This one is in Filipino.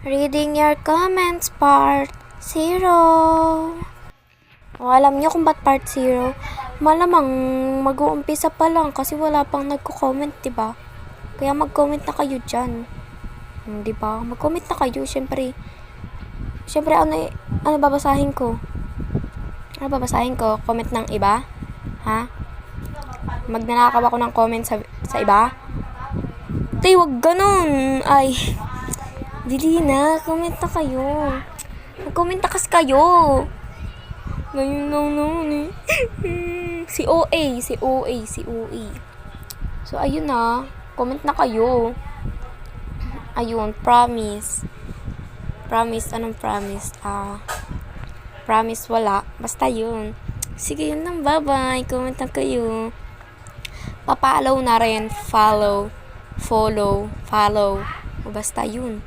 Reading your comments, part 0. O, alam niyo kung ba't part 0? Malamang mag-uumpisa pa lang kasi wala pang nagko-comment, diba? Kaya mag-comment na kayo dyan. Diba? Mag-comment na kayo, syempre. Syempre, ano babasahin ko? Ano babasahin ko? Comment ng iba? Ha? Magnanakaw ako ng comment sa iba? Tay, wag ganun. Ay, dili na. Comment na kayo. Mag-comment na kasi kayo. Ngayon lang naman eh. Si OA. So, ayun na. Comment na kayo. Ayun, promise. Promise, anong promise? Promise wala. Basta yun. Sige, yun lang. Bye-bye. Comment na kayo. Papalaw na rin. Follow. O basta yun.